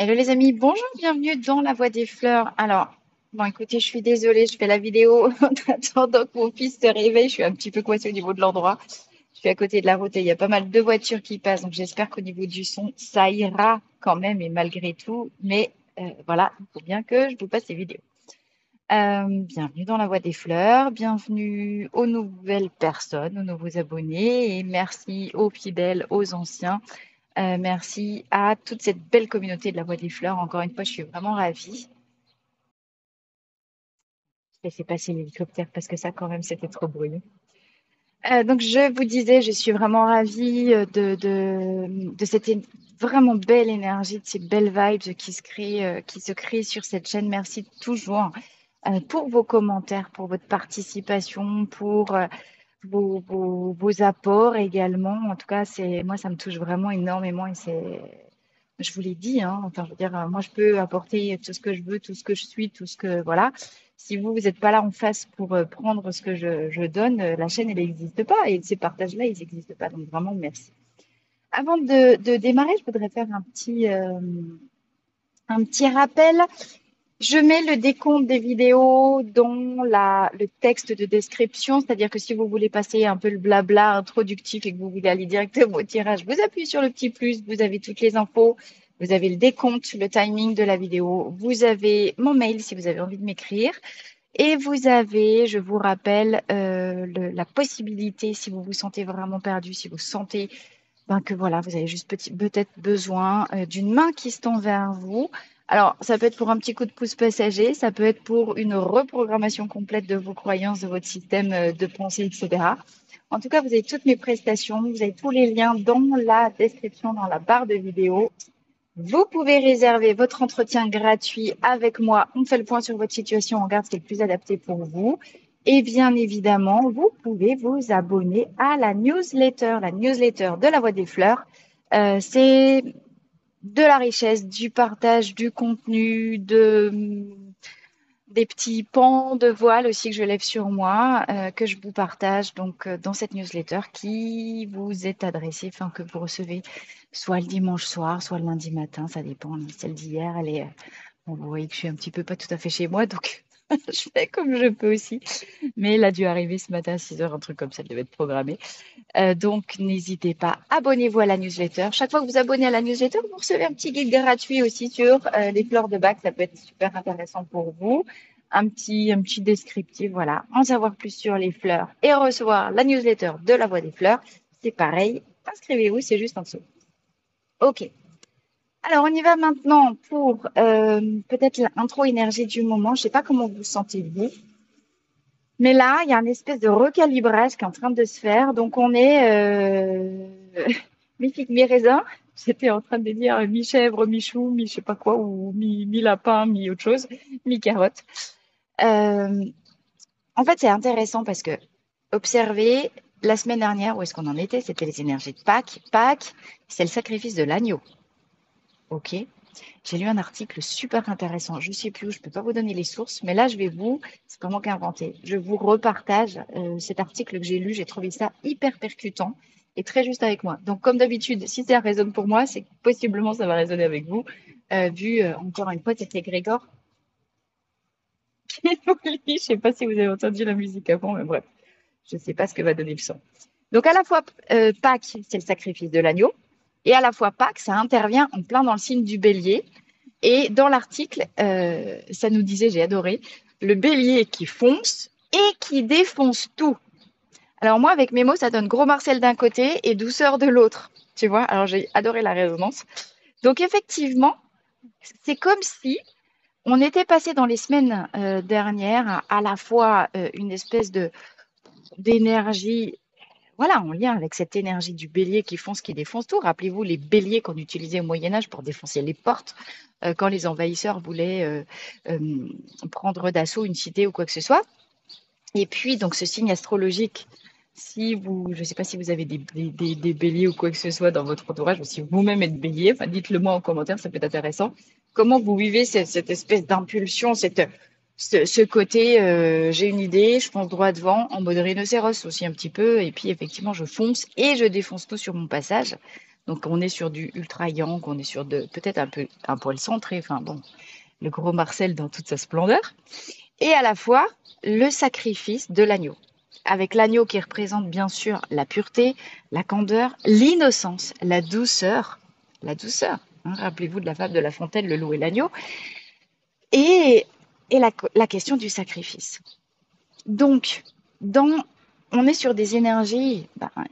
Hello les amis, bonjour, bienvenue dans la Voix des Fleurs. Alors, bon écoutez, je suis désolée, je fais la vidéo en attendant que mon fils se réveille. Je suis un petit peu coincée au niveau de l'endroit. Je suis à côté de la route et il y a pas mal de voitures qui passent, donc j'espère qu'au niveau du son, ça ira quand même et malgré tout. Mais voilà, il faut bien que je vous passe ces vidéos. Bienvenue dans la Voix des Fleurs, bienvenue aux nouvelles personnes, aux nouveaux abonnés et merci aux fidèles, aux anciens. Merci à toute cette belle communauté de la Voix des Fleurs. Encore une fois, je suis vraiment ravie. Je vais laisser passer l'hélicoptère parce que ça, quand même, c'était trop bruyant. Donc, je vous disais, je suis vraiment ravie de cette vraiment belle énergie, de ces belles vibes qui se créent sur cette chaîne. Merci toujours pour vos commentaires, pour votre participation, pour vos apports également. En tout cas, moi, ça me touche vraiment énormément et je vous l'ai dit, hein, enfin, je veux dire, moi, je peux apporter tout ce que je veux, tout ce que je suis, tout ce que, voilà. Si vous, vous n'êtes pas là en face pour prendre ce que je donne, la chaîne, elle n'existe pas et ces partages-là, ils n'existent pas. Donc, vraiment, merci. Avant de démarrer, je voudrais faire un petit rappel. Je mets le décompte des vidéos dans le texte de description, c'est-à-dire que si vous voulez passer un peu le blabla introductif et que vous voulez aller directement au tirage, vous appuyez sur le petit plus, vous avez toutes les infos, vous avez le décompte, le timing de la vidéo, vous avez mon mail si vous avez envie de m'écrire et vous avez, je vous rappelle, la possibilité, si vous vous sentez vraiment perdu, si vous sentez que voilà, vous avez juste peut-être besoin d'une main qui se tend vers vous. Alors, ça peut être pour un petit coup de pouce passager, ça peut être pour une reprogrammation complète de vos croyances, de votre système de pensée, etc. En tout cas, vous avez toutes mes prestations, vous avez tous les liens dans la description, dans la barre de vidéo. Vous pouvez réserver votre entretien gratuit avec moi. On fait le point sur votre situation, on regarde ce qui est le plus adapté pour vous. Et bien évidemment, vous pouvez vous abonner à la newsletter de la Voix des Fleurs. C'est de la richesse, du partage, du contenu, des petits pans de voile aussi que je lève sur moi, que je vous partage donc dans cette newsletter qui vous est adressée, enfin que vous recevez soit le dimanche soir, soit le lundi matin, ça dépend. Celle d'hier, elle est, bon, vous voyez que je suis un petit peu pas tout à fait chez moi, donc je fais comme je peux aussi. Mais elle a dû arriver ce matin à 6 heures, un truc comme ça, elle devait être programmée. Donc n'hésitez pas, abonnez-vous à la newsletter. Chaque fois que vous abonnez à la newsletter, vous recevez un petit guide gratuit aussi sur les fleurs de bac. Ça peut être super intéressant pour vous. Un petit descriptif, voilà. En savoir plus sur les fleurs et recevoir la newsletter de la Voix des Fleurs, c'est pareil. Inscrivez-vous, c'est juste en dessous. Ok. Alors, on y va maintenant pour peut-être l'intro énergie du moment. Je ne sais pas comment vous sentez vous, mais là, il y a une espèce de recalibrage qui est en train de se faire. Donc, on est mi-figue, mi-raisin. J'étais en train de dire mi-chèvre, mi-chou, mi-je sais pas quoi, ou mi-lapin, mi-autre chose, mi-carotte. Euh, En fait, c'est intéressant parce que observer la semaine dernière, où est-ce qu'on en était? C'était les énergies de Pâques. Pâques, c'est le sacrifice de l'agneau. Ok. J'ai lu un article super intéressant. Je ne sais plus où, je ne peux pas vous donner les sources, mais là, c'est pas moi qui ai inventé. Je vous repartage cet article que j'ai lu. J'ai trouvé ça hyper percutant et très juste avec moi. Donc, comme d'habitude, si ça résonne pour moi, c'est que possiblement ça va résonner avec vous. Encore une fois, c'était Grégor qui nous lit. Je ne sais pas si vous avez entendu la musique avant, mais bref, je ne sais pas ce que va donner le son. Donc, à la fois, Pâques, c'est le sacrifice de l'agneau, et à la fois Pâques, ça intervient en plein dans le signe du bélier. Et dans l'article, ça nous disait, j'ai adoré, le bélier qui fonce et qui défonce tout. Alors moi, avec mes mots, ça donne gros Marcel d'un côté et douceur de l'autre. Tu vois, alors j'ai adoré la résonance. Donc effectivement, c'est comme si on était passé dans les semaines dernières à la fois une espèce de d'énergie, voilà, en lien avec cette énergie du bélier qui fonce, qui défonce tout. Rappelez-vous les béliers qu'on utilisait au Moyen Âge pour défoncer les portes quand les envahisseurs voulaient prendre d'assaut une cité ou quoi que ce soit. Et puis, donc, ce signe astrologique, si vous, je ne sais pas si vous avez des béliers ou quoi que ce soit dans votre entourage, ou si vous-même êtes bélier, enfin, dites-le moi en commentaire, ça peut être intéressant. Comment vous vivez cette espèce d'impulsion, ce côté, j'ai une idée, je fonce droit devant, en mode rhinocéros aussi un petit peu, et puis effectivement, je fonce et je défonce tout sur mon passage. Donc, on est sur du ultra yang, on est sur peut-être un poil centré, enfin bon, le gros Marcel dans toute sa splendeur. Et à la fois, le sacrifice de l'agneau. Avec l'agneau qui représente bien sûr la pureté, la candeur, l'innocence, la douceur. La douceur. Hein, rappelez-vous de la fable de La Fontaine, le loup et l'agneau. Et, et la question du sacrifice. Donc, on est sur des énergies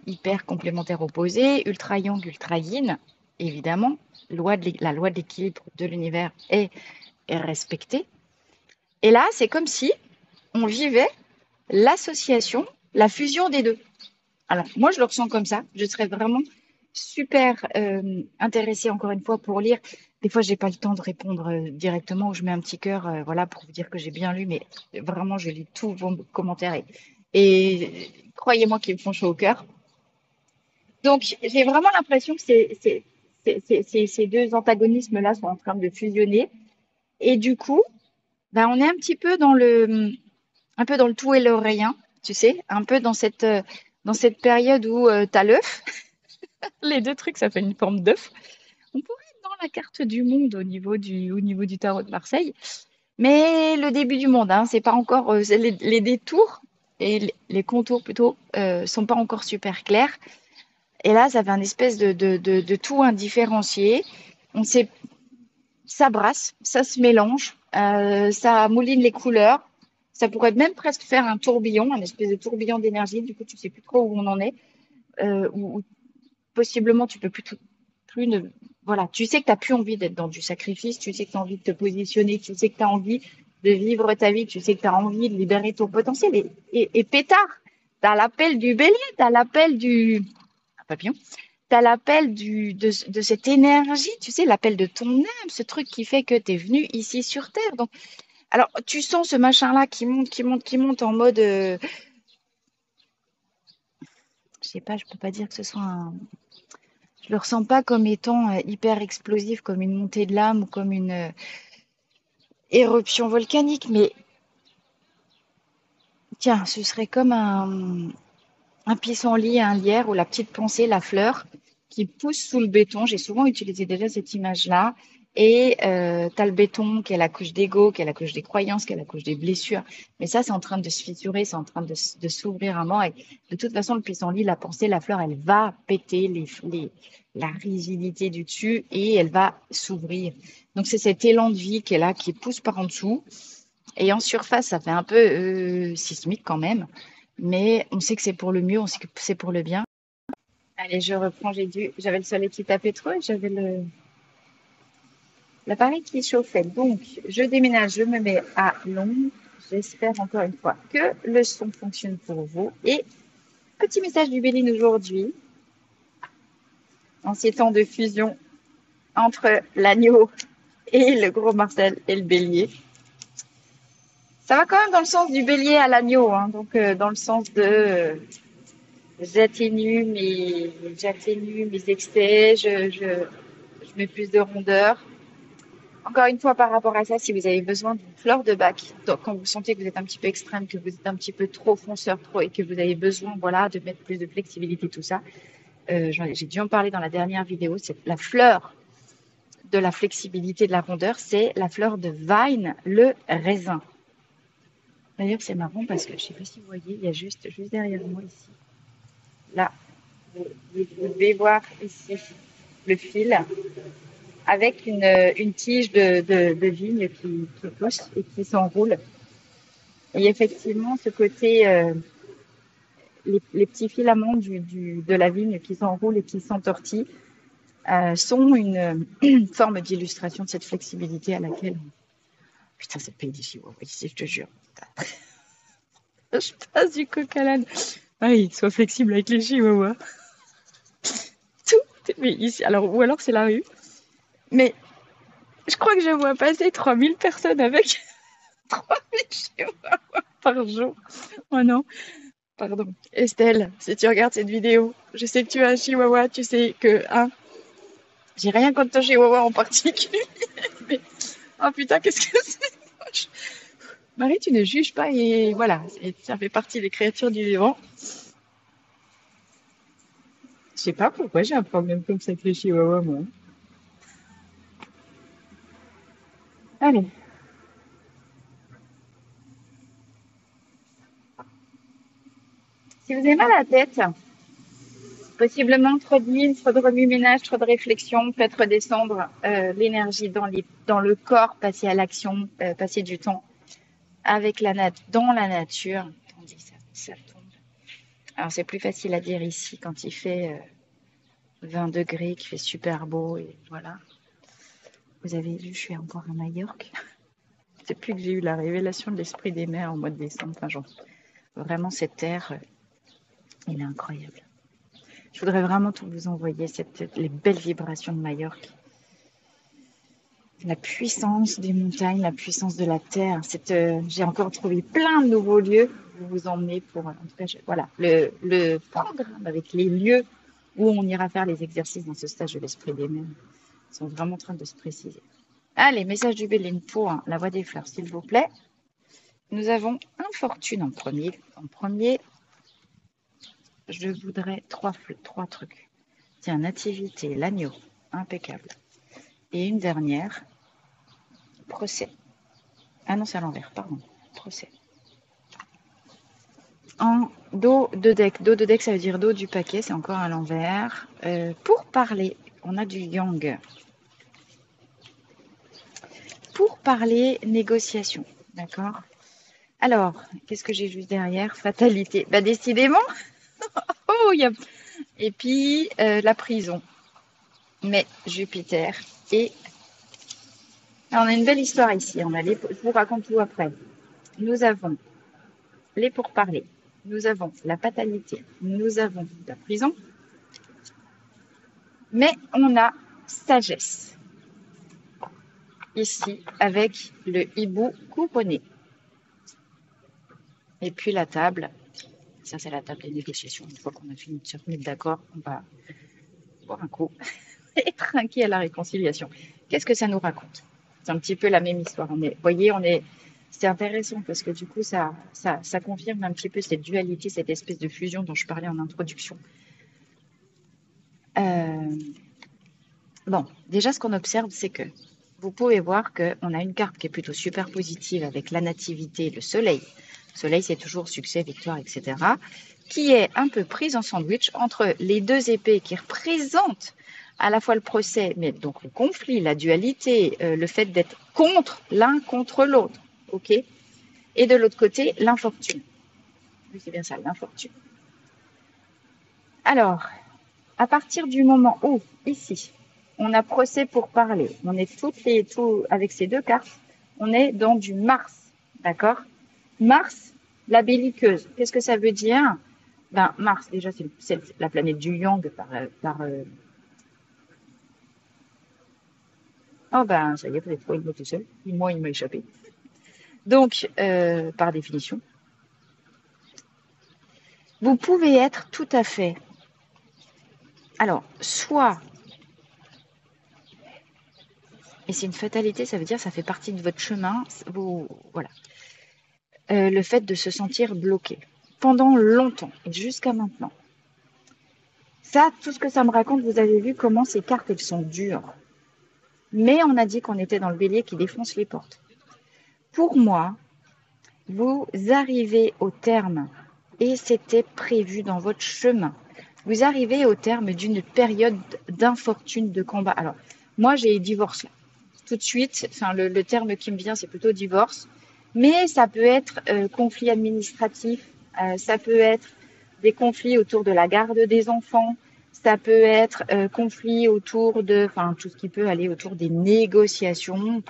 hyper complémentaires opposées, ultra yang, ultra yin, évidemment. La loi de l'équilibre de l'univers est respectée. Et là, c'est comme si on vivait l'association, la fusion des deux. Alors, moi, je le ressens comme ça. Je serais vraiment super intéressée, encore une fois, pour lire. Des fois, je n'ai pas le temps de répondre directement ou je mets un petit cœur voilà, pour vous dire que j'ai bien lu, mais vraiment, je lis tous vos commentaires et croyez-moi qu'ils me font chaud au cœur. Donc, j'ai vraiment l'impression que ces deux antagonismes-là sont en train de fusionner. Et du coup, ben, on est un peu dans le tout et le rien, tu sais, un peu dans cette période où tu as l'œuf. Les deux trucs, ça fait une forme d'œuf. On pourrait être dans la carte du monde au niveau du tarot de Marseille. Mais le début du monde, hein, c'est pas encore les détours et les contours plutôt sont pas encore super clairs. Et là, ça fait un espèce de tout indifférencié. On sait, ça brasse, ça se mélange, ça mouline les couleurs. Ça pourrait même presque faire un tourbillon, un espèce de tourbillon d'énergie. Du coup, tu sais plus trop où on en est. Ou possiblement, tu peux plus ne, voilà, tu sais que tu n'as plus envie d'être dans du sacrifice, tu sais que tu as envie de te positionner, tu sais que tu as envie de vivre ta vie, tu sais que tu as envie de libérer ton potentiel. Et pétard, tu as l'appel du bélier, tu as l'appel du papillon, tu as l'appel de cette énergie, tu sais, l'appel de ton âme, ce truc qui fait que tu es venu ici sur Terre. Donc, alors, tu sens ce machin-là qui monte, qui monte, qui monte en mode, je sais pas, je peux pas dire que ce soit je le ressens pas comme étant hyper explosif, comme une montée de l'âme ou comme une éruption volcanique, mais tiens, ce serait comme un pissenlit, un lierre ou la petite pensée, la fleur qui pousse sous le béton. J'ai souvent utilisé déjà cette image-là. Et tu as le béton qui est la couche d'ego, qui est la couche des croyances, qui est la couche des blessures. Mais ça, c'est en train de se fissurer, c'est en train de s'ouvrir un mort. Et de toute façon, le pissenlit, la pensée, la fleur, elle va péter la rigidité du dessus et elle va s'ouvrir. Donc, c'est cet élan de vie qui est là, qui pousse par en dessous. Et en surface, ça fait un peu sismique quand même. Mais on sait que c'est pour le mieux, on sait que c'est pour le bien. Allez, je reprends, j'avais le soleil qui tapait trop et j'avais l'appareil qui chauffait. Donc, je déménage, je me mets à l'ombre. J'espère encore une fois que le son fonctionne pour vous. Et petit message du Béline aujourd'hui, en ces temps de fusion entre l'agneau et le gros Marcel et le bélier. Ça va quand même dans le sens du bélier à l'agneau, hein, donc dans le sens de j'atténue mes excès, je mets plus de rondeur. Encore une fois, par rapport à ça, si vous avez besoin d'une fleur de bac, donc quand vous sentez que vous êtes un petit peu extrême, que vous êtes un petit peu trop fonceur, trop, et que vous avez besoin, voilà, de mettre plus de flexibilité, tout ça, j'ai dû en parler dans la dernière vidéo, c'est la fleur de la flexibilité, de la rondeur, c'est la fleur de Vine, le raisin. D'ailleurs, c'est marrant parce que je ne sais pas si vous voyez, il y a juste derrière moi ici, là, vous devez voir ici le fil avec une tige de vigne qui pousse et qui s'enroule. Et effectivement, ce côté, les petits filaments de la vigne qui s'enroulent et qui s'entortillent sont une forme d'illustration de cette flexibilité à laquelle... Putain, c'est le pays des chihuahuas ici, je te jure. Je passe du coq à l'âne. Ah oui, sois flexible avec les chihuahuas. Tout. Mais ici, alors, ou alors c'est la rue. Mais je crois que je vois passer 3000 personnes avec 3000 chihuahuas par jour. Oh non, pardon. Estelle, si tu regardes cette vidéo, je sais que tu as un chihuahua, tu sais que, hein, j'ai rien contre ton chihuahua en particulier. Mais, oh putain, qu'est-ce que c'est moche. Marie, tu ne juges pas et voilà, ça fait partie des créatures du vivant. sais pas pourquoi j'ai un problème comme ça avec les chihuahuas, moi. Allez, si vous avez mal à la tête, possiblement trop d'huile, trop de remue-ménage, trop de réflexion, faites redescendre l'énergie dans le corps, passer à l'action, passer du temps avec dans la nature. Attendez, ça tombe. Alors c'est plus facile à dire ici quand il fait 20 degrés, qu'il fait super beau et voilà. Vous avez vu, je suis encore à Majorque. Depuis que j'ai eu la révélation de l'esprit des mers au mois de décembre, enfin, genre, vraiment cette terre, elle est incroyable. Je voudrais vraiment tout vous envoyer, les belles vibrations de Majorque. La puissance des montagnes, la puissance de la terre. J'ai encore trouvé plein de nouveaux lieux pour vous emmener pour, en tout cas, voilà, le programme avec les lieux où on ira faire les exercices dans ce stage de l'esprit des mers. Ils sont vraiment en train de se préciser. Allez, message du Béline pour la voix des fleurs, s'il vous plaît. Nous avons infortune en premier. En premier, je voudrais trois trucs. Tiens, nativité, l'agneau, impeccable. Et une dernière, procès. Ah non, c'est à l'envers, pardon. Procès. En dos de deck. Dos de deck, ça veut dire dos du paquet, c'est encore à l'envers. Pour parler, on a du yang. Pour parler, négociation. D'accord? Alors, qu'est-ce que j'ai juste derrière? Fatalité. Bah, décidément. Oh, il y a... Et puis, la prison. Mais Jupiter. Et on a une belle histoire ici. Je vous raconte tout après. Nous avons les pourparlers. Nous avons la fatalité. Nous avons la prison. Mais on a sagesse. Ici, avec le hibou couronné. Et puis la table. Ça, c'est la table des négociations. Une fois qu'on a fini de se remettre d'accord, on va boire un coup et trinquer à la réconciliation. Qu'est-ce que ça nous raconte? C'est un petit peu la même histoire. Vous voyez, c'est intéressant parce que du coup, ça confirme un petit peu cette dualité, cette espèce de fusion dont je parlais en introduction. Bon, déjà, ce qu'on observe, c'est que vous pouvez voir qu'on a une carte qui est plutôt super positive avec la nativité, le soleil. Le soleil, c'est toujours succès, victoire, etc. Qui est un peu prise en sandwich entre les deux épées qui représentent à la fois le procès, mais donc le conflit, la dualité, le fait d'être l'un contre l'autre, ok? Et de l'autre côté, l'infortune. Oui, c'est bien ça, l'infortune. Alors, à partir du moment où, ici, on a procès pour parler, on est avec ces deux cartes, on est dans du Mars, d'accord? Mars, la belliqueuse. Qu'est-ce que ça veut dire? Ben, Mars, déjà, c'est la planète du Yang Oh ben, ça y est, vous avez trouvé le mot tout seul. Moi, il m'a échappé. Donc, par définition, vous pouvez être tout à fait. Alors, soit, et c'est une fatalité, ça veut dire ça fait partie de votre chemin, voilà. Le fait de se sentir bloqué pendant longtemps et jusqu'à maintenant. Ça, tout ce que ça me raconte, vous avez vu comment ces cartes, elles sont dures. Mais on a dit qu'on était dans le bélier qui défonce les portes. Pour moi, vous arrivez au terme, et c'était prévu dans votre chemin, vous arrivez au terme d'une période d'infortune, de combat. Alors, moi, j'ai divorce là. Tout de suite, enfin, le terme qui me vient, c'est plutôt divorce. Mais ça peut être conflit administratif, ça peut être des conflits autour de la garde des enfants, ça peut être conflit autour enfin, tout ce qui peut aller autour des négociations,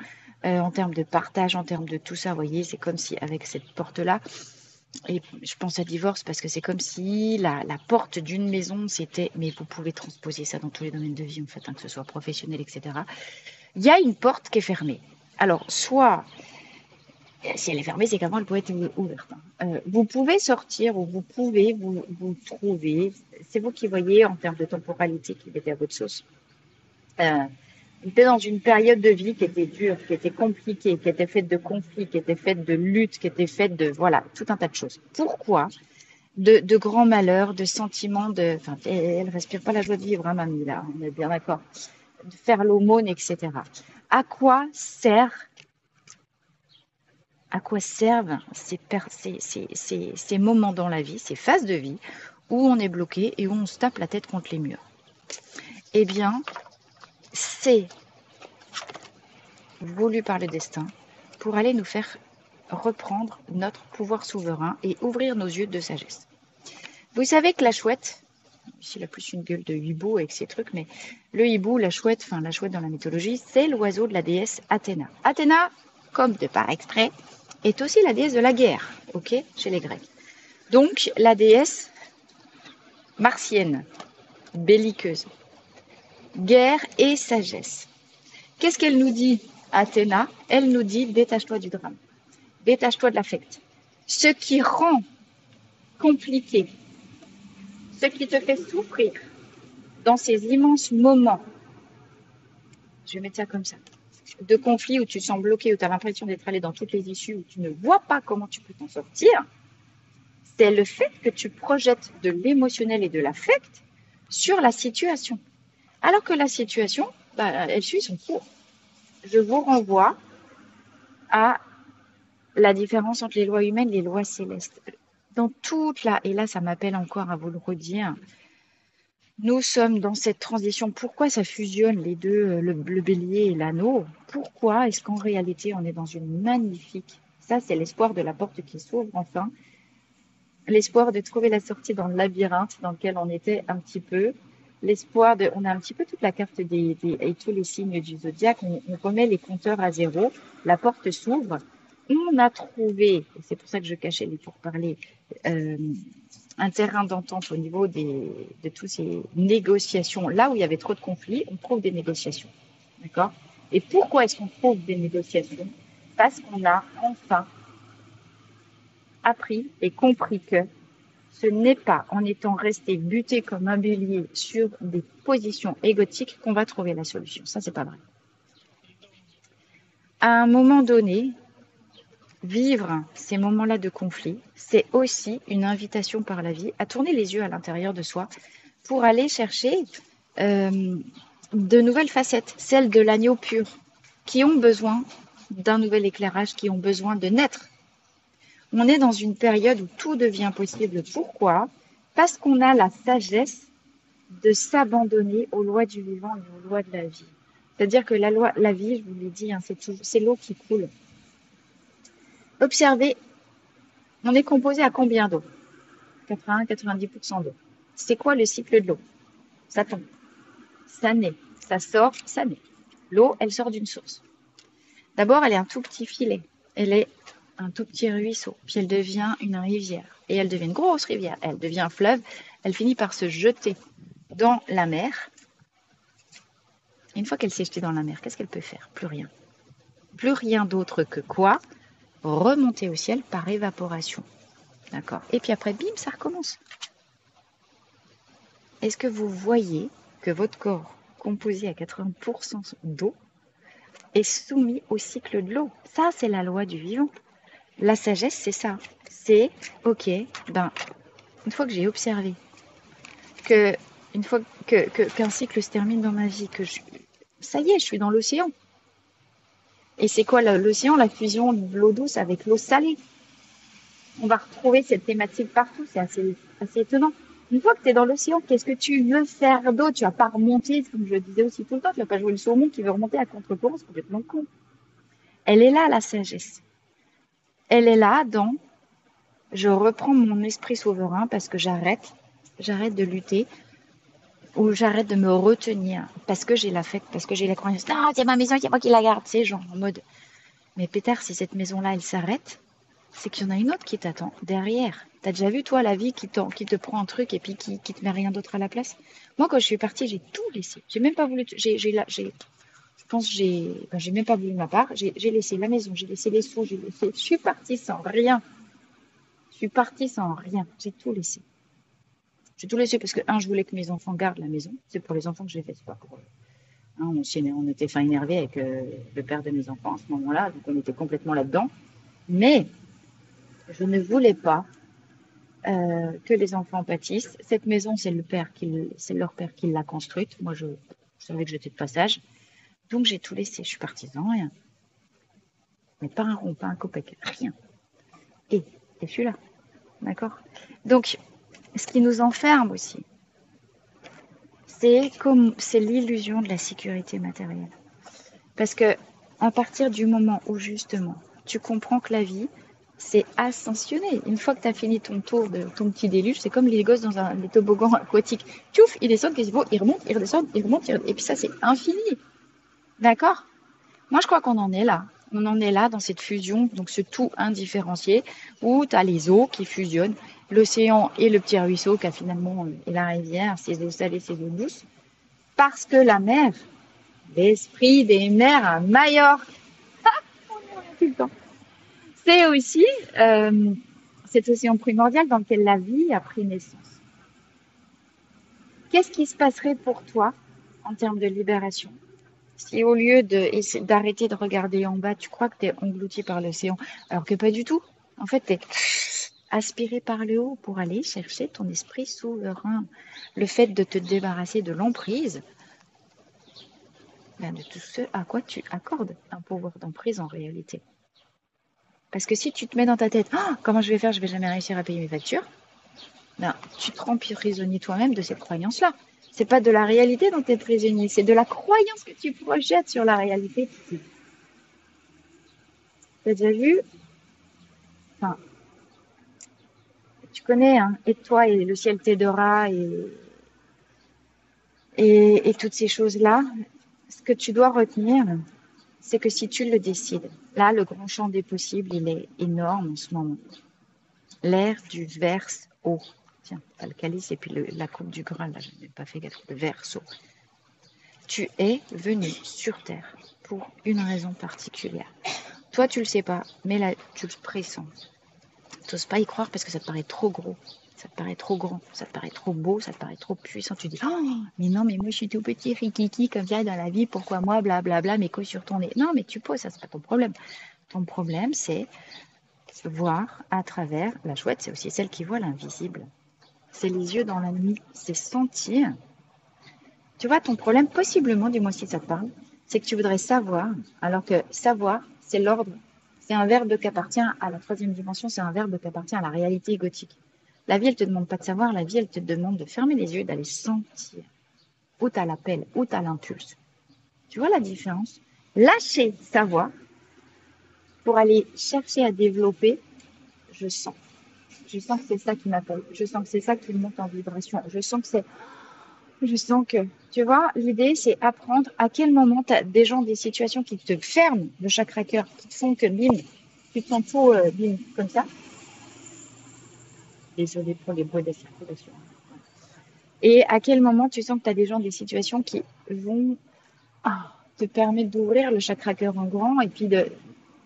en termes de partage, en termes de tout ça. Vous voyez, c'est comme si avec cette porte-là, et je pense à divorce parce que c'est comme si la porte d'une maison, c'était, mais vous pouvez transposer ça dans tous les domaines de vie, en fait, hein, que ce soit professionnel, etc. Il y a une porte qui est fermée. Alors, soit, si elle est fermée, c'est qu'avant, elle pourrait être ouverte. Vous pouvez sortir ou vous pouvez vous trouver, c'est vous qui voyez en termes de temporalité qui était à votre sauce. Vous étiez dans une période de vie qui était dure, qui était compliquée, qui était faite de conflits, qui était faite de luttes, qui était faite de, voilà, tout un tas de choses. Pourquoi? de grands malheurs, de sentiments de... Enfin, elle respire pas la joie de vivre, hein, mamie, là, on est bien d'accord. De faire l'aumône, etc. À quoi sert, à quoi servent ces moments dans la vie, ces phases de vie où on est bloqué et où on se tape la tête contre les murs? Eh bien, c'est voulu par le destin pour aller nous faire reprendre notre pouvoir souverain et ouvrir nos yeux de sagesse. Vous savez que la chouette, ici il a plus une gueule de hibou avec ses trucs, mais le hibou, la chouette, enfin la chouette dans la mythologie, c'est l'oiseau de la déesse Athéna. Athéna, comme de par exprès, est aussi la déesse de la guerre, ok, chez les Grecs. Donc la déesse martienne, belliqueuse, guerre et sagesse. Qu'est-ce qu'elle nous dit, Athéna? Elle nous dit détache-toi du drame, détache-toi de l'affect. Ce qui rend compliqué, ce qui te fait souffrir dans ces immenses moments, je vais mettre ça comme ça, de conflit où tu te sens bloqué, où tu as l'impression d'être allé dans toutes les issues, où tu ne vois pas comment tu peux t'en sortir, c'est le fait que tu projettes de l'émotionnel et de l'affect sur la situation. Alors que la situation, elle suit son cours. Je vous renvoie à la différence entre les lois humaines et les lois célestes. Dans toute et là ça m'appelle encore à vous le redire, nous sommes dans cette transition. Pourquoi ça fusionne les deux, le bélier et l'anneau? Pourquoi est-ce qu'en réalité on est dans une magnifique... Ça c'est l'espoir de la porte qui s'ouvre enfin. L'espoir de trouver la sortie dans le labyrinthe dans lequel on était un petit peu. L'espoir de... On a un petit peu toute la carte et tous les signes du zodiaque. On remet les compteurs à zéro. La porte s'ouvre. On a trouvé, et c'est pour ça que je cachais les pourparlers, un terrain d'entente au niveau de toutes ces négociations. Là où il y avait trop de conflits, on trouve des négociations. D'accord? Et pourquoi est-ce qu'on trouve des négociations? Parce qu'on a enfin appris et compris que ce n'est pas en étant resté buté comme un bélier sur des positions égotiques qu'on va trouver la solution. Ça, c'est pas vrai. À un moment donné, vivre ces moments-là de conflit, c'est aussi une invitation par la vie à tourner les yeux à l'intérieur de soi pour aller chercher de nouvelles facettes, celles de l'agneau pur, qui ont besoin d'un nouvel éclairage, qui ont besoin de naître. On est dans une période où tout devient possible. Pourquoi? Parce qu'on a la sagesse de s'abandonner aux lois du vivant et aux lois de la vie. C'est-à-dire que la vie, je vous l'ai dit, hein, c'est l'eau qui coule. Observez, on est composé à combien d'eau? 80-90% d'eau. C'est quoi le cycle de l'eau? Ça tombe, ça naît, ça sort, ça naît. L'eau, elle sort d'une source. D'abord, elle est un tout petit filet. Elle est un tout petit ruisseau. Puis elle devient une rivière. Et elle devient une grosse rivière. Elle devient un fleuve. Elle finit par se jeter dans la mer. Et une fois qu'elle s'est jetée dans la mer, qu'est-ce qu'elle peut faire? Plus rien. Plus rien d'autre que quoi? Remonter au ciel par évaporation. D'accord? Et puis après, bim, ça recommence. Est-ce que vous voyez que votre corps, composé à 80% d'eau, est soumis au cycle de l'eau? Ça, c'est la loi du vivant. La sagesse, c'est ça. C'est, ok, une fois que j'ai observé une fois qu'un cycle se termine dans ma vie, ça y est, je suis dans l'océan. Et c'est quoi l'océan? La fusion de l'eau douce avec l'eau salée. On va retrouver cette thématique partout, c'est assez étonnant. Une fois que tu es dans l'océan, qu'est-ce que tu veux faire d'autre? Tu vas pas remonter, comme je le disais aussi tout le temps, tu vas pas jouer le saumon qui veut remonter à contre-courant, c'est complètement con. Elle est là, la sagesse. Elle est là je reprends mon esprit souverain parce que j'arrête de lutter ou j'arrête de me retenir parce que j'ai l'affect, parce que j'ai la croyance. Non, c'est ma maison, c'est moi qui la garde. C'est genre en mode, mais pétard, si cette maison-là, elle s'arrête, c'est qu'il y en a une autre qui t'attend derrière. T'as déjà vu, toi, la vie qui te prend un truc et puis qui te met rien d'autre à la place? Moi, quand je suis partie, j'ai tout laissé. J'ai même pas voulu, j'ai même pas voulu ma part. J'ai laissé la maison, j'ai laissé les sous, je suis partie sans rien. Je suis partie sans rien. J'ai tout laissé. J'ai tout laissé parce que, je voulais que mes enfants gardent la maison. C'est pour les enfants que je l'ai fait, c'est pas pour eux. On était fin énervés avec le père de mes enfants à ce moment-là, donc on était complètement là-dedans. Mais je ne voulais pas que les enfants pâtissent. Cette maison, c'est leur père qui l'a construite. Moi, je savais que j'étais de passage. Donc, j'ai tout laissé. Je suis partie sans rien. Mais pas un rond, pas un copec, rien. Et je suis là. D'accord? Donc, ce qui nous enferme aussi, c'est l'illusion de la sécurité matérielle. Parce que à partir du moment où justement tu comprends que la vie, c'est ascensionner. Une fois que tu as fini ton tour de ton petit déluge, c'est comme les gosses dans les toboggans aquatiques. Tchouf, ils descendent, ils remontent, ils redescendent, ils remontent, et puis ça, c'est infini. D'accord? Moi, je crois qu'on en est là. On en est là dans cette fusion, donc ce tout indifférencié, où tu as les eaux qui fusionnent, l'océan et le petit ruisseau qui a finalement, et la rivière, ses eaux salées, ses eaux douces, parce que la mer, l'esprit des mers à Majorque, tout le temps. C'est aussi cet océan primordial dans lequel la vie a pris naissance. Qu'est-ce qui se passerait pour toi en termes de libération si au lieu d'arrêter de regarder en bas, tu crois que tu es englouti par l'océan, alors que pas du tout. En fait, tu es aspiré par le haut pour aller chercher ton esprit souverain. Le fait de te débarrasser de l'emprise, de tout ce à quoi tu accordes un pouvoir d'emprise en réalité. Parce que si tu te mets dans ta tête, oh, comment je vais faire, je vais jamais réussir à payer mes factures, ben, tu te rends prisonnier toi-même de cette croyance-là. C'est pas de la réalité dont tu es prisonnier, c'est de la croyance que tu projettes sur la réalité. Tu as déjà vu, enfin, tu connais, hein, et toi et le ciel t'aidera et toutes ces choses-là. Ce que tu dois retenir, c'est que si tu le décides, là, le grand champ des possibles, il est énorme en ce moment. L'air du verse haut. Tiens, t'as le calice et puis la coupe du grain, là, je n'ai pas fait gaffe, le verso. Tu es venu sur Terre pour une raison particulière. Toi, tu le sais pas, mais là, tu le pressens. Tu n'oses pas y croire parce que ça te paraît trop gros, ça te paraît trop grand, ça te paraît trop beau, ça te paraît trop puissant. Tu dis, oh, mais non, mais moi, je suis tout petit, rikiki, comme ça, dans la vie, pourquoi moi, blablabla, mes couilles sur ton nez. Non, mais tu poses, ça, c'est pas ton problème. Ton problème, c'est voir à travers. La chouette, c'est aussi celle qui voit l'invisible. C'est les yeux dans la nuit, c'est sentir. Tu vois, ton problème, possiblement, dis-moi si ça te parle, c'est que tu voudrais savoir, alors que savoir, c'est l'ordre. C'est un verbe qui appartient à la troisième dimension, c'est un verbe qui appartient à la réalité égotique. La vie, elle te demande pas de savoir, la vie, elle te demande de fermer les yeux, d'aller sentir. Où t'as l'appel, où t'as l'impulse. Tu vois la différence? Lâcher savoir pour aller chercher à développer, je sens. Je sens que c'est ça qui m'appelle. Je sens que c'est ça qui monte en vibration. Je sens que, tu vois, l'idée, c'est apprendre à quel moment tu as des gens, des situations qui te ferment le chakra cœur, qui te font que, bim, tu te sens tout, bim, comme ça. Désolée pour les bruits de circulation. Et à quel moment tu sens que tu as des gens, des situations qui vont te permettre d'ouvrir le chakra cœur en grand et puis de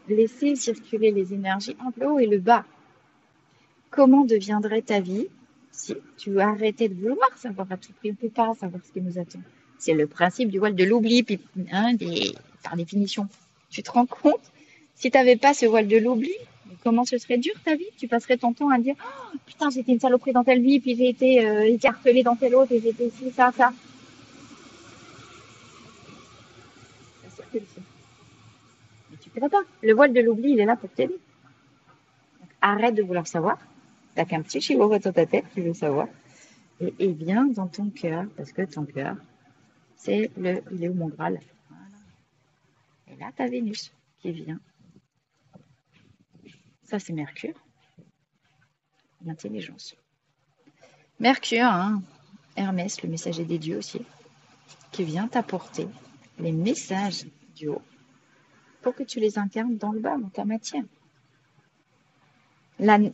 laisser circuler les énergies entre le haut et le bas. Comment deviendrait ta vie si tu arrêtais de vouloir savoir à tout prix? On ne peut pas savoir ce qui nous attend. C'est le principe du voile de l'oubli, puis, hein, par définition. Tu te rends compte? Si tu n'avais pas ce voile de l'oubli, comment ce serait dur ta vie? Tu passerais ton temps à dire oh, putain, j'étais une saloperie dans telle vie, puis j'ai été écartelée dans telle autre, et j'étais ci, ça, ça. Ça circule, ça. Mais tu ne pas. Le voile de l'oubli, il est là pour t'aider. Arrête de vouloir savoir. T'as qu'un petit chihuahua dans ta tête, tu veux savoir. Et bien dans ton cœur, parce que ton cœur, il est où mon Graal? Voilà. Et là, tu as Vénus qui vient. Ça, c'est Mercure, l'intelligence. Mercure, hein, Hermès, le messager des dieux aussi, qui vient t'apporter les messages du haut pour que tu les incarnes dans le bas, dans ta matière.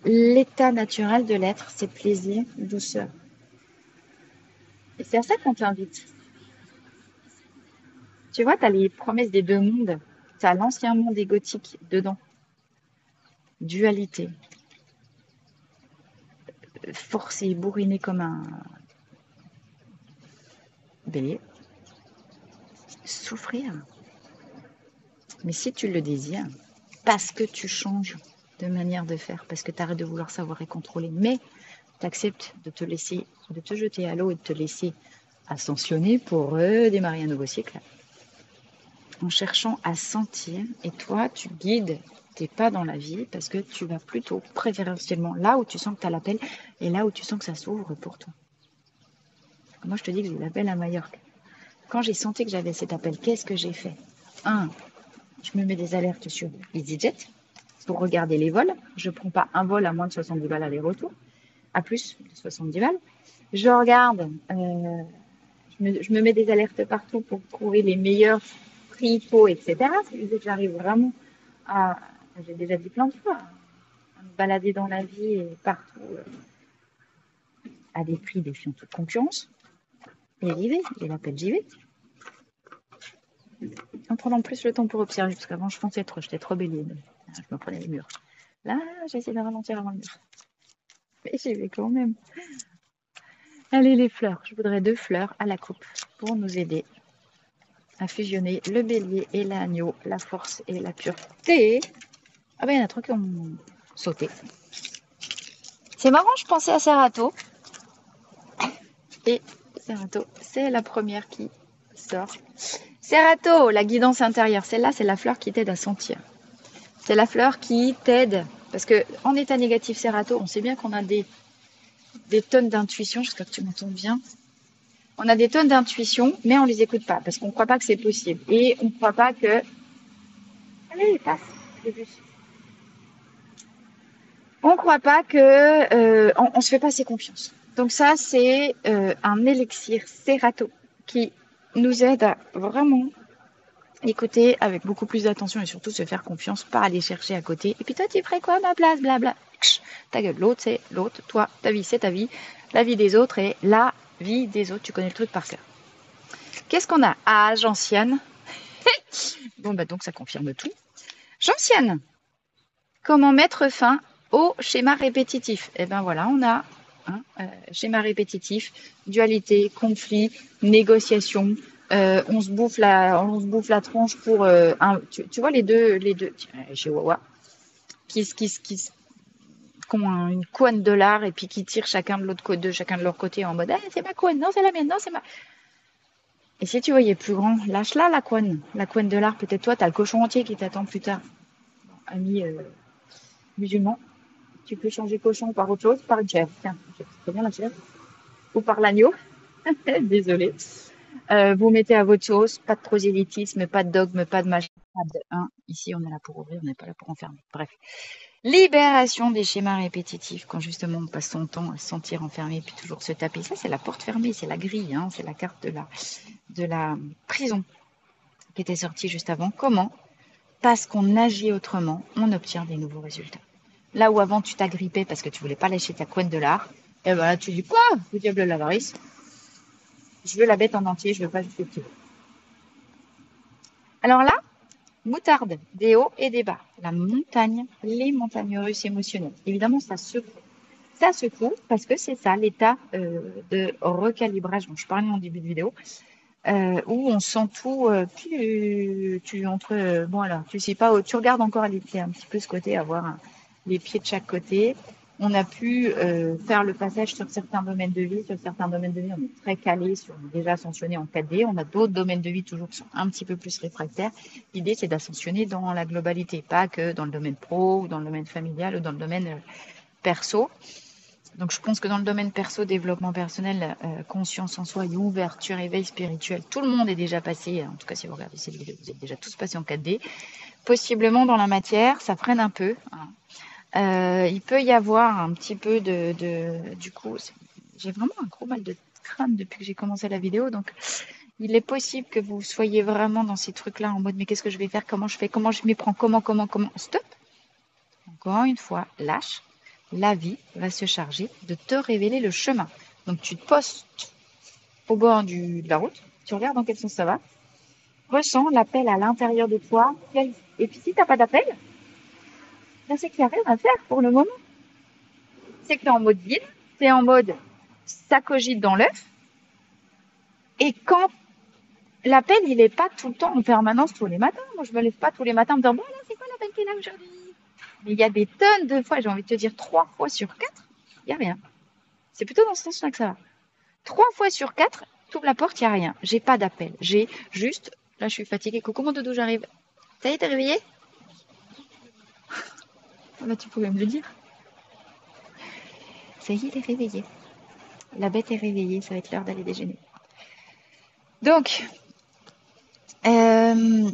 L'état naturel de l'être, c'est plaisir, douceur. Et c'est à ça qu'on t'invite. Tu vois, tu as les promesses des deux mondes. Tu as l'ancien monde égotique dedans. Dualité. Forcé, bourriné comme un bélier. Souffrir. Mais si tu le désires, parce que tu changes de manière de faire, parce que tu arrêtes de vouloir savoir et contrôler, mais tu acceptes de de te jeter à l'eau et de te laisser ascensionner pour redémarrer un nouveau cycle en cherchant à sentir. Et toi, tu guides tes pas dans la vie parce que tu vas plutôt préférentiellement là où tu sens que tu as l'appel et là où tu sens que ça s'ouvre pour toi. Moi, je te dis que j'ai l'appel à Majorque. Quand j'ai senti que j'avais cet appel, qu'est-ce que j'ai fait? Je me mets des alertes sur EasyJet pour regarder les vols. Je ne prends pas un vol à moins de 70 balles aller-retour, à plus de 70 balles. Je regarde, je me mets des alertes partout pour trouver les meilleurs prix, taux, etc. Ça veut dire que j'arrive vraiment à, j'ai déjà dit plein de fois, à me balader dans la vie et partout à des prix défiant toute concurrence. Et j'y vais, et l'appel j'y vais. En prenant plus le temps pour observer, parce qu'avant je fonçais trop, j'étais trop bélier. Je me prenais les murs. Là, j'essaie de ralentir avant le mur. Mais j'y vais quand même. Allez, les fleurs. Je voudrais 2 fleurs à la coupe pour nous aider à fusionner le bélier et l'agneau, la force et la pureté. Ah ben, il y en a 3 qui ont sauté. C'est marrant, je pensais à Serato. Et Serato, c'est la première qui sort. Serato, la guidance intérieure. Celle-là, c'est la fleur qui t'aide à sentir. C'est la fleur qui t'aide. Parce que en état négatif Serato, on sait bien qu'on a des tonnes d'intuition. J'espère que tu m'entends bien. On a des tonnes d'intuition, mais on les écoute pas parce qu'on ne croit pas que c'est possible. Et on ne croit pas que... Allez, passe. On ne croit pas que... on se fait pas assez confiance. Donc ça, c'est un élixir Serato qui nous aide à vraiment écouter avec beaucoup plus d'attention et surtout se faire confiance, pas aller chercher à côté. Et puis toi, tu ferais quoi à ma place, blabla. Ta gueule, l'autre, c'est l'autre. Toi, ta vie, c'est ta vie. La vie des autres est la vie des autres. Tu connais le truc par cœur. Qu'est-ce qu'on a? Ah, Gentiane. Bon, bah donc ça confirme tout. Gentiane. Comment mettre fin au schéma répétitif? Eh ben voilà, on a schéma répétitif, dualité, conflit, négociation. On se bouffe la tronche pour tu vois les deux chihuahuas qui ont une couenne de lard et puis qui tirent chacun de leur côté en mode c'est ma couenne, non c'est la mienne, non c'est ma. Et si tu voyais plus grand, lâche-la la couenne de lard. Peut-être toi t'as le cochon entier qui t'attend plus tard. Bon, ami musulman, tu peux changer cochon par autre chose, par une chèvre. Tiens, c'est bien la chèvre. Ou par l'agneau. Désolée. Vous mettez à votre sauce, pas de prosélytisme, pas de dogme, pas de machin, pas de Ici, on est là pour ouvrir, on n'est pas là pour enfermer. Bref. Libération des schémas répétitifs quand justement on passe son temps à se sentir enfermé puis toujours se taper. Ça, c'est la porte fermée, c'est la grille, c'est la carte de la prison qui était sortie juste avant. Comment? Parce qu'on agit autrement, on obtient des nouveaux résultats. Là où avant tu t'agrippais parce que tu voulais pas lâcher ta couenne de lard, et ben là tu dis quoi? Le diable de l'avarice. Je veux la bête en entier, je veux pas juste le petit. Alors là, moutarde, des hauts et des bas. La montagne, les montagnes russes émotionnelles. Évidemment, ça secoue. Ça secoue parce que c'est ça l'état de recalibrage dont je parlais en début de vidéo, où on sent tout. Bon alors, tu sais pas, tu regardes encore à un petit peu ce côté, avoir les pieds de chaque côté. On a pu faire le passage sur certains domaines de vie. Sur certains domaines de vie, on est très calé, déjà ascensionné en 4D. On a d'autres domaines de vie toujours qui sont un petit peu plus réfractaires. L'idée, c'est d'ascensionner dans la globalité, pas que dans le domaine pro ou dans le domaine familial ou dans le domaine perso. Donc, je pense que dans le domaine perso, développement personnel, conscience en soi, ouverture, éveil spirituel, tout le monde est déjà passé. En tout cas, si vous regardez cette vidéo, vous êtes déjà tous passés en 4D. Possiblement dans la matière, ça freine un peu. Il peut y avoir un petit peu du coup, j'ai vraiment un gros mal de crâne depuis que j'ai commencé la vidéo, donc il est possible que vous soyez vraiment dans ces trucs-là en mode mais qu'est-ce que je vais faire, comment je fais, comment je m'y prends, comment, stop. Encore une fois, lâche, la vie va se charger de te révéler le chemin. Donc tu te postes au bord de la route, tu regardes dans quel sens ça va, ressens l'appel à l'intérieur de toi, et puis si tu n'as pas d'appel, c'est qu'il n'y a rien à faire pour le moment. C'est que tu es en mode vide, tu es en mode ça cogite dans l'œuf. Et quand l'appel, il n'est pas tout le temps en permanence tous les matins. Moi, je me lève pas tous les matins en me disant bon, là, c'est quoi l'appel qui est là aujourd'hui? Mais il y a des tonnes de fois, j'ai envie de te dire 3 fois sur 4, il n'y a rien. C'est plutôt dans ce sens-là que ça va. 3 fois sur 4, tu ouvres la porte, il n'y a rien. J'ai pas d'appel. J'ai juste, là je suis fatiguée. Coucou mon doudou, j'arrive. Ça y est, t'es réveillé? Ah bah, tu pouvais me le dire. Ça y est, il est réveillé. La bête est réveillée, ça va être l'heure d'aller déjeuner. Donc, euh,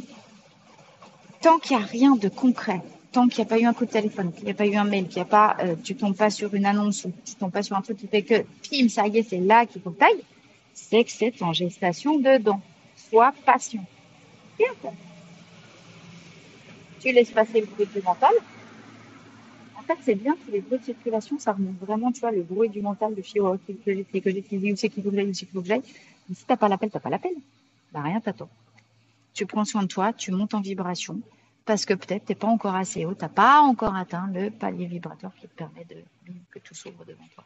tant qu'il n'y a rien de concret, tant qu'il n'y a pas eu un coup de téléphone, qu'il n'y a pas eu un mail, qu'il n'y a pas, tu tombes pas sur une annonce ou tu tombes pas sur un truc qui fait que, pim, ça y est, c'est là qu'il faut que t'ailles, c'est que c'est en gestation dedans. Sois patient. Tu laisses passer le bruit du mental. En fait, c'est bien que les bruits de circulation, ça remonte vraiment, tu vois, le bruit du mental de chez oh, que j'ai utilisé, où c'est qu'il faut que j'aille, où c'est qu'il faut que j'aille. Mais si t'as pas l'appel, t'as pas l'appel. Bah, rien t'attend. Tu prends soin de toi, tu montes en vibration, parce que peut-être t'es pas encore assez haut, t'as pas encore atteint le palier vibratoire qui te permet que tout s'ouvre devant toi.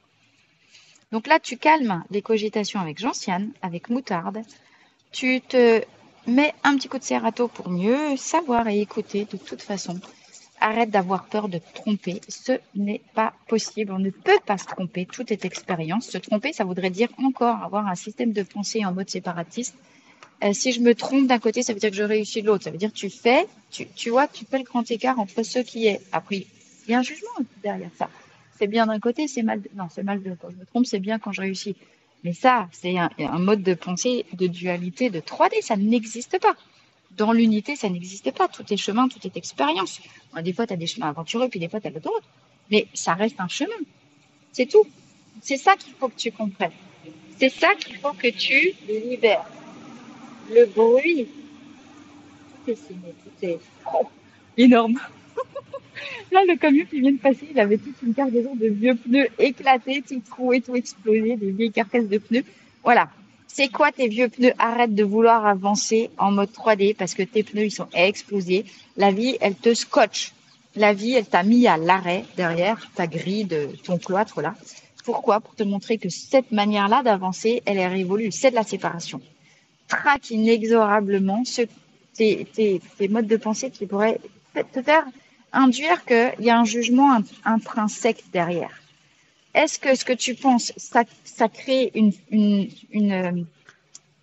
Donc là, tu calmes les cogitations avec gentiane, avec moutarde. Tu te mets un petit coup de serrato pour mieux savoir et écouter de toute façon. Arrête d'avoir peur de te tromper. Ce n'est pas possible. On ne peut pas se tromper. Tout est expérience. Se tromper, ça voudrait dire encore avoir un système de pensée en mode séparatiste. Si je me trompe d'un côté, ça veut dire que je réussis de l'autre. Ça veut dire que tu vois, tu fais le grand écart entre ce qui est. Après, il y a un jugement derrière ça. C'est bien d'un côté, c'est mal. Non, c'est mal de quand je me trompe, c'est bien quand je réussis. Mais ça, c'est un mode de pensée de dualité de 3D. Ça n'existe pas. Dans l'unité, ça n'existe pas. Tout est chemin, tout est expérience. Bon, des fois, tu as des chemins aventureux, puis des fois, tu as l'autoroute. Mais ça reste un chemin. C'est tout. C'est ça qu'il faut que tu comprennes. C'est ça qu'il faut que tu libères. Le bruit, tout est signé, tout est énorme. Là, le camion qui vient de passer, il avait toute une cargaison de vieux pneus éclatés, tout troués, tout explosé, des vieilles carcasses de pneus. Voilà. C'est quoi tes vieux pneus? Arrête de vouloir avancer en mode 3D parce que tes pneus, ils sont explosés. La vie, elle te scotche. La vie, elle t'a mis à l'arrêt derrière ta grille de ton cloître là. Pourquoi? Pour te montrer que cette manière-là d'avancer, elle est révolue. C'est de la séparation. Traque inexorablement tes modes de pensée qui pourraient te faire induire qu'il y a un jugement intrinsèque derrière. Est-ce que ce que tu penses, ça crée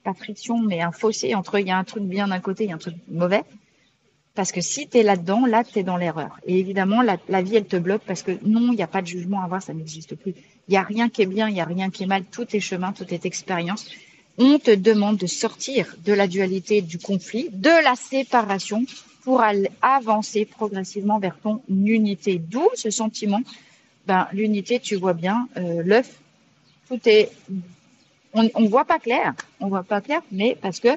pas friction, mais un fossé entre il y a un truc bien d'un côté et un truc mauvais? Parce que si tu es là-dedans, là, tu es dans l'erreur. Et évidemment, la vie, elle te bloque parce que non, il n'y a pas de jugement à avoir, ça n'existe plus. Il n'y a rien qui est bien, il n'y a rien qui est mal, tout est chemin, tout est expérience. On te demande de sortir de la dualité, du conflit, de la séparation pour avancer progressivement vers ton unité. D'où ce sentiment, l'unité, tu vois bien, l'œuf, tout est, on voit pas clair, mais parce que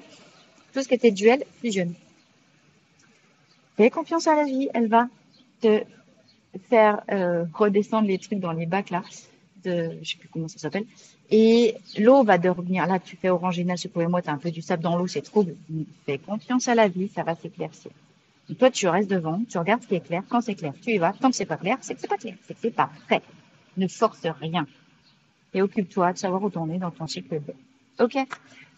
tout ce qui était duel fusionne. Fais confiance à la vie, elle va te faire redescendre les trucs dans les bacs là, je sais plus comment ça s'appelle, et l'eau va de revenir. Là, tu fais Orangina, secouez-moi, t'as un peu du sable dans l'eau, c'est trouble. Fais confiance à la vie, ça va s'éclaircir. Et toi, tu restes devant, tu regardes ce qui est clair. Quand c'est clair, tu y vas. Tant que c'est pas clair, c'est que c'est pas clair, c'est que c'est pas prêt. Ne force rien. Et occupe-toi de savoir où t'en es dans ton cycle de vie. Ok?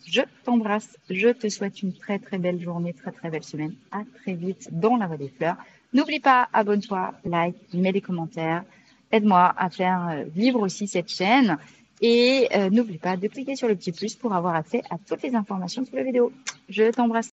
Je t'embrasse. Je te souhaite une très très belle journée, très très belle semaine. À très vite dans la voie des fleurs. N'oublie pas, abonne-toi, like, mets des commentaires. Aide-moi à faire vivre aussi cette chaîne. Et n'oublie pas de cliquer sur le petit plus pour avoir accès à toutes les informations sur la vidéo. Je t'embrasse.